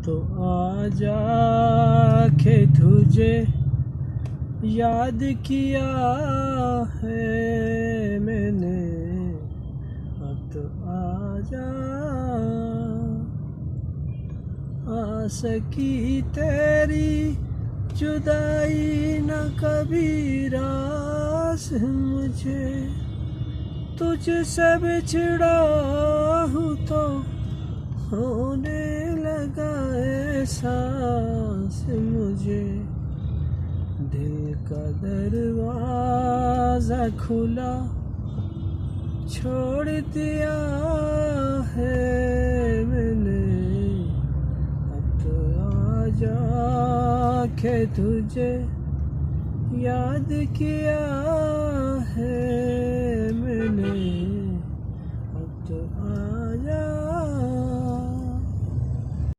तो आजा के तुझे याद किया है मैंने, अब तो आजा। आ सकी तेरी जुदाई न कभी रास मुझे, तुझसे बिछड़ा हूँ तो होने लगा एहसास मुझे। दिल का दरवाज़ा खुला छोड़ दिया है मैंने, अब तो आजा के तुझे याद किया है मैंने।